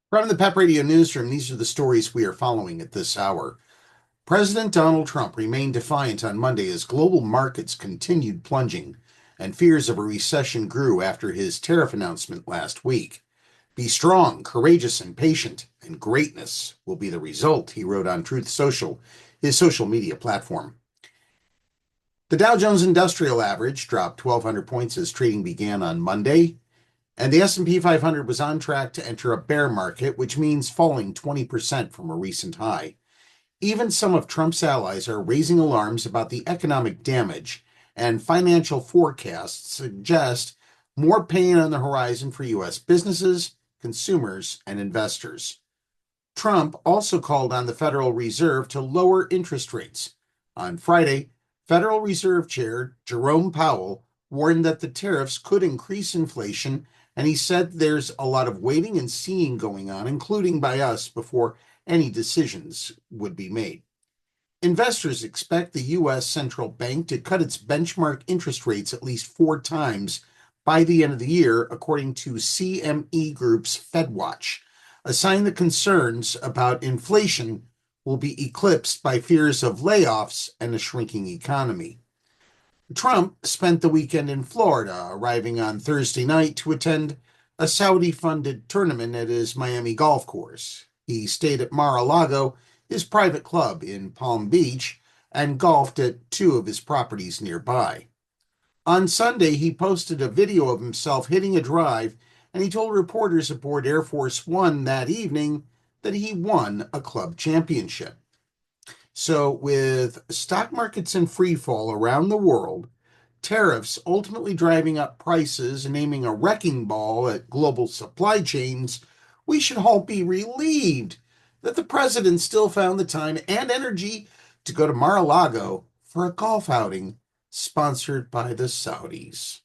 From the PEP Radio Newsroom, these are the stories we are following at this hour. President Donald Trump remained defiant on Monday as global markets continued plunging, and fears of a recession grew after his tariff announcement last week. Be strong, courageous, and patient, and greatness will be the result, he wrote on Truth Social, his social media platform. The Dow Jones Industrial Average dropped 1,200 points as trading began on Monday. And the S&P 500 was on track to enter a bear market, which means falling 20% from a recent high. Even some of Trump's allies are raising alarms about the economic damage, and financial forecasts suggest more pain on the horizon for U.S. businesses, consumers, and investors. Trump also called on the Federal Reserve to lower interest rates. On Friday, Federal Reserve Chair Jerome Powell warned that the tariffs could increase inflation, and he said there's a lot of waiting and seeing going on, including by us, before any decisions would be made. Investors expect the U.S. central bank to cut its benchmark interest rates at least 4 times by the end of the year, according to CME Group's FedWatch, a sign that concerns about inflation will be eclipsed by fears of layoffs and a shrinking economy. Trump spent the weekend in Florida, arriving on Thursday night to attend a Saudi-funded tournament at his Miami golf course. He stayed at Mar-a-Lago, his private club in Palm Beach, and golfed at 2 of his properties nearby. On Sunday, he posted a video of himself hitting a drive, and he told reporters aboard Air Force One that evening that he won a club championship. So, with stock markets in free fall around the world, tariffs ultimately driving up prices and aiming a wrecking ball at global supply chains, we should all be relieved that the president still found the time and energy to go to Mar-a-Lago for a golf outing sponsored by the Saudis.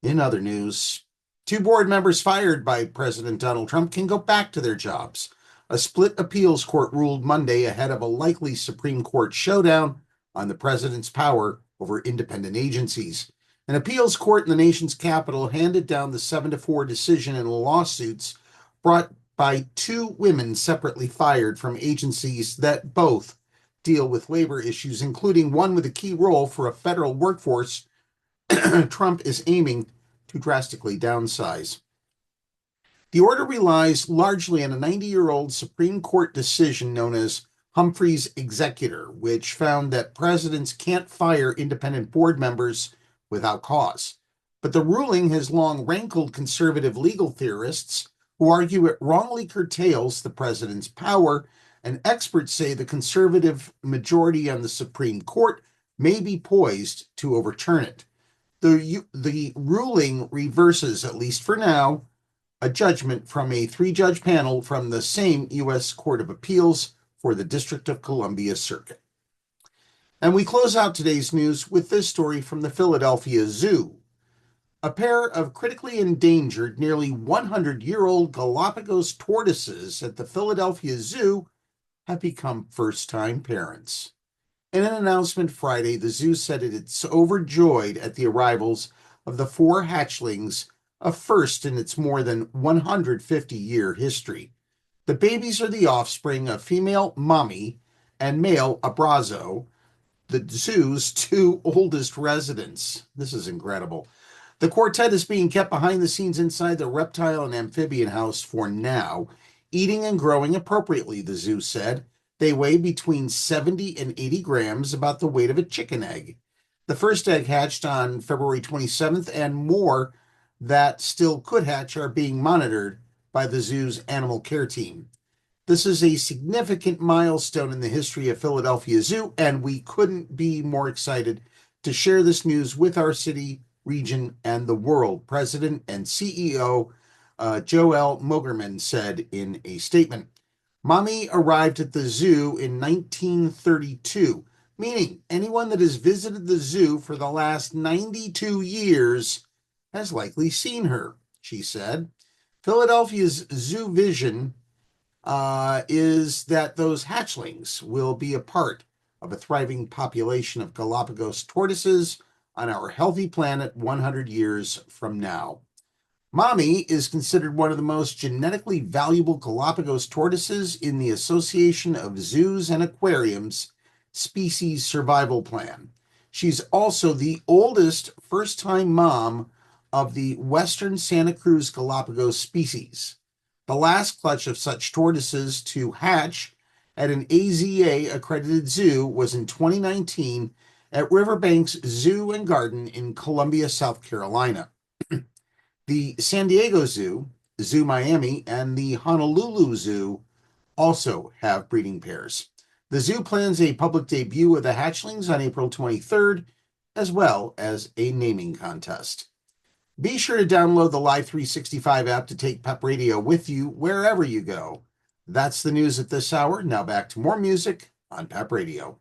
In other news, 2 board members fired by President Donald Trump can go back to their jobs. A split appeals court ruled Monday ahead of a likely Supreme Court showdown on the president's power over independent agencies. An appeals court in the nation's capital handed down the 7-4 decision in lawsuits brought by 2 women separately fired from agencies that both deal with labor issues, including one with a key role for a federal workforce Trump is aiming to drastically downsize. The order relies largely on a 90-year-old Supreme Court decision known as Humphrey's Executor, which found that presidents can't fire independent board members without cause. But the ruling has long rankled conservative legal theorists who argue it wrongly curtails the president's power, and experts say the conservative majority on the Supreme Court may be poised to overturn it. The ruling reverses, at least for now, a judgment from a 3-judge panel from the same U.S. Court of Appeals for the District of Columbia Circuit. And we close out today's news with this story from the Philadelphia Zoo. A pair of critically endangered, nearly 100-year-old Galapagos tortoises at the Philadelphia Zoo have become first-time parents. In an announcement Friday, the zoo said it's overjoyed at the arrivals of the 4 hatchlings, a first in its more than 150-year history. The babies are the offspring of female Mommy and male Abrazo, the zoo's 2 oldest residents. This is incredible. The quartet is being kept behind the scenes inside the reptile and amphibian house for now, eating and growing appropriately, the zoo said. They weigh between 70 and 80 grams, about the weight of a chicken egg. The first egg hatched on February 27th, and more that still could hatch are being monitored by the zoo's animal care team. This is a significant milestone in the history of Philadelphia Zoo, and we couldn't be more excited to share this news with our city, region, and the world, President and CEO Joel Mogerman said in a statement. Mommy arrived at the zoo in 1932, meaning anyone that has visited the zoo for the last 92 years has likely seen her, she said. Philadelphia's zoo vision is that those hatchlings will be a part of a thriving population of Galapagos tortoises on our healthy planet 100 years from now. Mommy is considered one of the most genetically valuable Galapagos tortoises in the Association of Zoos and Aquariums Species Survival Plan. She's also the oldest first-time mom of the Western Santa Cruz Galapagos species. The last clutch of such tortoises to hatch at an AZA-accredited zoo was in 2019 at Riverbanks Zoo and Garden in Columbia, South Carolina. The San Diego Zoo, Zoo Miami, and the Honolulu Zoo also have breeding pairs. The zoo plans a public debut of the hatchlings on April 23rd, as well as a naming contest. Be sure to download the Live 365 app to take PEP Radio with you wherever you go. That's the news at this hour. Now back to more music on PEP Radio.